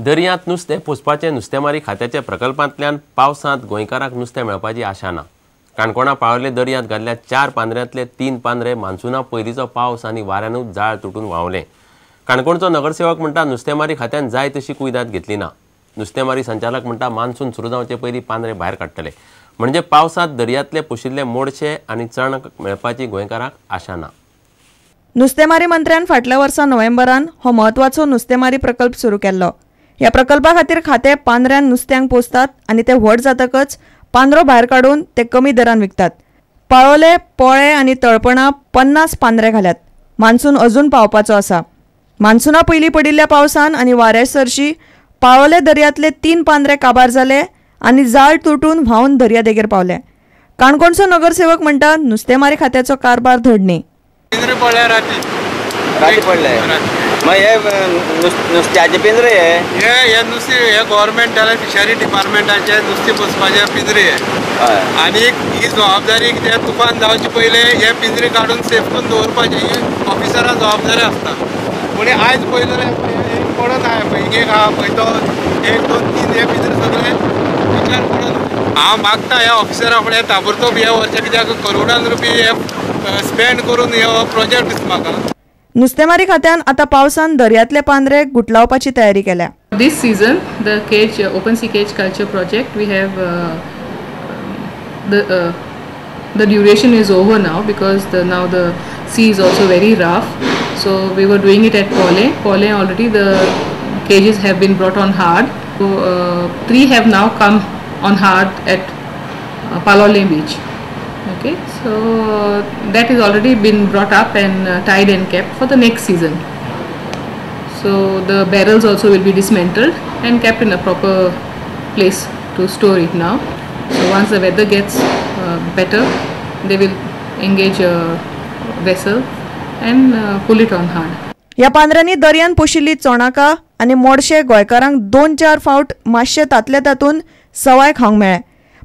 दर्यांत नुस्तें पोसपाचे नुस्तेमारी खात्याच्या प्रकल्पांतल्यान पावसांत गोंयकारांक नुस्तें मेळपाची आशा ना। काणकोणा पाळोले दर्यांत घाल्ल्या 4 पांद्र्यांतले 3 पांद्रे मान्सूना पयलींचो पावस आनी वाऱ्यानूच जाळ तुटून व्हांवले। काणकोणचो नगरसेवक म्हणटा नुस्तेमारी खात्यान जाय तशी कुयदाद घेतली ना। नुस्तेमारी संचालक म्हणटा मान्सून सुरू जावचे पयलीं पांद्रे भायर काडटले, म्हणजे पावसांत दर्यांतले पोशिल्ले मोडशे आनी चणक मेळपाची गोंयकारांक आशा ना। नुस्तेमारी मंत्र्यान फाटल्या वर्सा नोव्हेंबरान हो म्हत्वाचो नुस्तेमारी प्रकल्प सुरू केल्लो। ह्या प्रकल्पा खातीर खातें पांद्र्यान नुस्त्यांक पोसतात आनी ते व्हड जातकच पांद्रो भायर काडून ते कमी दरान विकतात। पाळोले, पोळे आनी तळपणां 50 पांद्रे घाल्यात। मान्सून अजून पावपाचो आसा। मान्सूना पयलीं पडिल्ल्या पावसान आनी वाऱ्या सरशी पाळोले दर्यांतले 3 पांद्रे काबार जाले आनी जाळ तुटून व्हांवन दर्यादेगेर पावले। काणकोणचो नगरसेवक म्हणटा नुस्तेमारी खात्याचो कारभार धड न्ही। राती पडले मग हे नुस्त्याचे पिंजरे हे नुस्तें हे गव्हर्मेंट फिशरी डिपार्टमेंटाचे नुस्तें पोसपाचे पिंजरे आनी ही जबाबदारी ते तुफान जावचे पयले हे पिंजरे काडून सेफ करून दवरपाची ही ऑफिसरां जबाबदारी आसता। पूण आयज पयले पडोन हिंगे आहा पळय तो 1, 2, 3 हे पिंजरे सगळे विचार पडोन हांव मागता ह्या ऑफिसरा फुडें ताबडतोब हे वर्सा कित्याक करोडान रुपया हे स्पेंड करून हो प्रोजेक्ट दिसता म्हाका। नुस्तेमारी खात्यान आता पावसान दर्यांतले पांद्रे गुटलावपाची तयारी केल्या। This season, the cage open sea cage culture project, we have the duration is over now because now the sea is also very rough. So we were doing it at Pole already the cages have been brought on hard. So 3 have now come on hard at Palole beach. Okay, so that has already been brought up and tied and kept for the next season. So the barrels also will be dismantled and kept in a proper place to store it now. So once the weather gets better, they will engage a vessel and pull it on hard. या पांद्रांनी दर्यान पोशिल्ली चोणाका आनी मोडशे गोंयकारांक 2-4 फावट मातशे तातले तातून सवाय खावंक मेळ्ळे।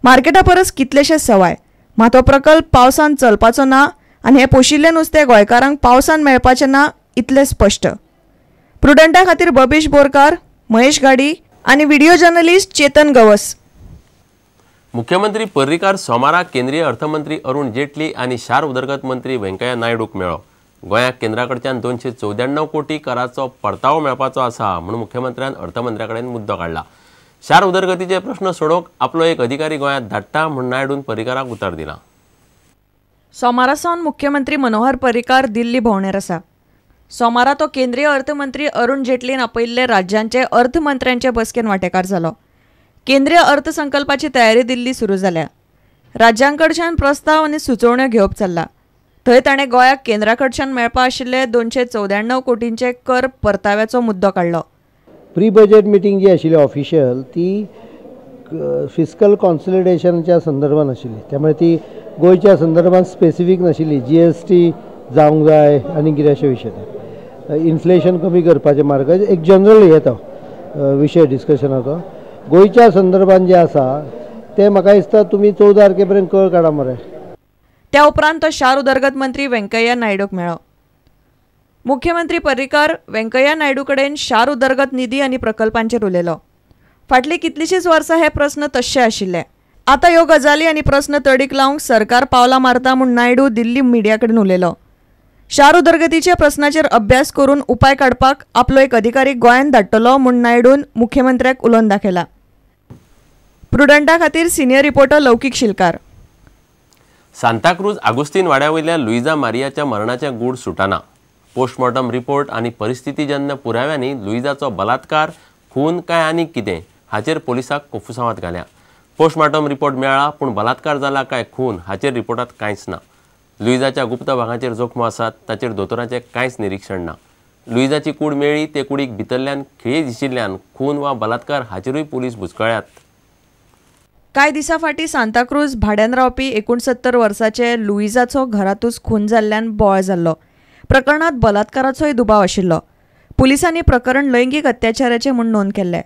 Marketa परस कितलेशे सवाय। मात हो प्रकल्प पावसान चलपाचो ना आनी हे पोशिल्ले नुस्तें गोंयकारांक पावसान मेळपाचें ना इतलें स्पश्ट। प्रुडंटा खातीर बबीश बोरकार, महेश गाडी आनी व्हिडिओ जर्नलिस्ट चेतन गवस। मुख्यमंत्री पर्रीकार सोमाराक केंद्रीय अर्थमंत्री अरुण जेटली आनी शार उदरगत मंत्री व्यंकय्या नायडूक मेळ्ळो। गोंयाक केंद्राकडच्यान 294 कोटी कराचो परतावो मेळपाचो आसा म्हूण मुख्यमंत्र्यान अर्थमंत्र्याकडेन मुद्दो काडला। शार उदरगतीचे प्रश्न सोडोवंक आपलो एक अधिकारी गोंयांत धाडटा म्हूण नायडून पर्रीकाराक उतर दिलां। सोमारा सावन मुख्यमंत्री मनोहर पर्रीकार दिल्ली भोंवडेर आसा। सोमारा तो केंद्रीय अर्थमंत्री अरुण जेटलीन आपयिल्ले राज्यांचे अर्थमंत्र्यांचे बसकेन वांटेकार जालो। केंद्रीय अर्थसंकल्पाची तयारी दिल्ली सुरू जाल्या। राज्यांकडच्यान प्रस्ताव आनी सुचोवण्यो घेवप चल्ला। थंय ताणें गोंयाक केंद्राकडच्यान मेळपा आशिल्ले 294 कोटींचे कर परताव्याचो मुद्दो काडलो। प्री बजेट मिटींग जी आशिल्ली ऑफिशियल ती फिस्कल कॉन्सॉलिडेशनच्या संदर्भात आशिल्ली, त्यामुळे ती गोंयच्या संदर्भात स्पेसिफीक नाशिल्ली। GST जावंक जाय आनी कितें अशे विशय इन्फ्लेशन कमी करपाचे मार्ग एक जनरल येता विशय डिस्कशनाचो। गोंयच्या संदर्भात जे आसा ते म्हाका दिसता तुमी 14 तारखेपर्यंत कळ काडा मरे। त्या उपरांत तो शार उदरगत मंत्री व्यंकय्या नायडूक मेळ्ळो। मुख्यमंत्री पर्रीकार व्यंकय्या नायडू कडेन शार उदरगत निधी आनी प्रकल्पांचेर उलयलो। फाटली कितलीशींच वर्सां हे प्रस्न तश्शे आशिल्ले। आतां ह्यो गजाली आनी प्रस्न तडीक लावंक सरकार पावलां मारता म्हूण नायडू दिल्ली मिडिया कडेन उलयलो। शार उदरगतीच्या प्रस्नाचेर अभ्यास करून उपाय काडपाक आपलो एक अधिकारी गोंयांत धाडटलो म्हूण नायडून मुख्यमंत्र्याक उलोवन दाखयला। प्रुडंटा खातीर सिनियर रिपोर्टर लौकीक शिलकार। सांताक्रूज आगोस्तीन वाड्यावयल्या लुइजा मारियाच्या मरणाचे गूढ सुटाना। पोस्टमॉर्टम रिपोर्ट आनी परिस्थितीजन्य पुराव्यांनी लुइजाचो बलात्कार, खून काय आनी कितें हाचेर पोलिसांक कोफुसांवात घाल्या। पोस्टमॉर्टम रिपोर्ट मेळ्ळा पूण बलात्कार जाला काय खून हाचेर रिपोर्टांत कांयच ना। लुइजाच्या गुप्त भागांचेर जोखमो आसात ताचेर दोतोरांचें कांयच निरीक्षण ना। लुइजाची कूड मेळ्ळी ते कुडीक भितरल्यान खिळे दिशिल्ल्यान खून वा बलात्कार हाचेरूय पुलीस बुजकळ्यात। कांय दिसा फाटीं सांताक्रूज भाड्यान रावपी 69 वर्साचे लुइजाचो घरातूच खून जाल्ल्यान बोळ जाल्लो। प्रकरणात बलात्काराचोय दुबाव आशिल्लो। पुलिसांनी प्रकरण लैंगीक अत्याचाराचे म्हूण नोंद केल्ले।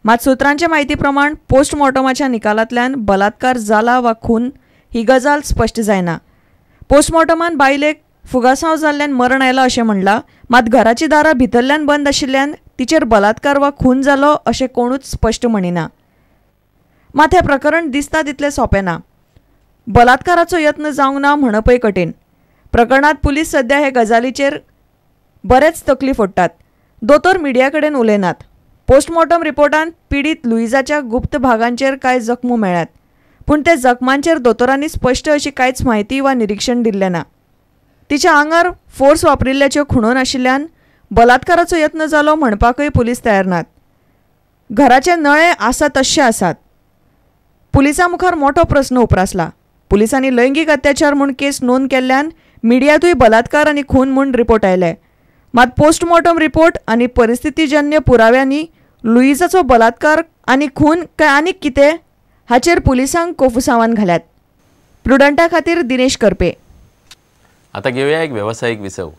मात सुत्रांचे म्हायती प्रमाण पोस्टमॉर्टमाच्या निकालांतल्यान बलात्कार जाला वा खून ही गजाल स्पश्ट जायना। पोस्टमॉर्टमान बायलेक फुगासांव जाल्ल्यान मरण आयलां अशें म्हणलां, मात घराची दारां भितरल्यान बंद आशिल्ल्यान तिचेर बलात्कार वा खून जालो अशें कोणूच स्पश्ट म्हणिना. मात हें प्रकरण दिसता तितलें सोंपें ना. बलात्काराचो यत्न जावंक ना म्हणपय कठीण. प्रकरणात पुलीस सध्या हे गजालीचेर बरेच तकली फोडटात. दोतोर मिडिया कडेन उलयनात. पोस्टमॉर्टम रिपोर्टांत पीडित लुईजाच्या गुप्त भागांचेर कांय जखमो मेळ्ळ्यात, पूण ते जखमांचेर दोतोरांनी स्पश्ट अशी कांयच म्हायती वा निरीक्षण दिल्लें ना. तिच्या आंगार फोर्स वापरिल्ल्याच्यो खुणो नाशिल्ल्यान बलात्काराचो यत्न जालो म्हणपाकय पुलीस तयार नात. घराचे नळे आसा तश्शे आसात. पुलिसां मुखार मोठो प्रस्न उप्रासला. पुलिसांनी लैंगीक अत्याचार म्हूण केस नोंद केल्ल्यान मिडियांतूय बलात्कार आनी खून म्हूण रिपोर्ट आयले. मात पोस्टमॉर्टम रिपोर्ट आनी परिस्थितीजन्य पुराव्यांनी लुईजाचो बलात्कार आनी खून काय आनीक कितें हाचेर पुलिसांक कोफुसांवान घाल्यात. प्रुडंटा खातीर दिनेश करपे. आता घेऊया एक व्यावसायिक विसव.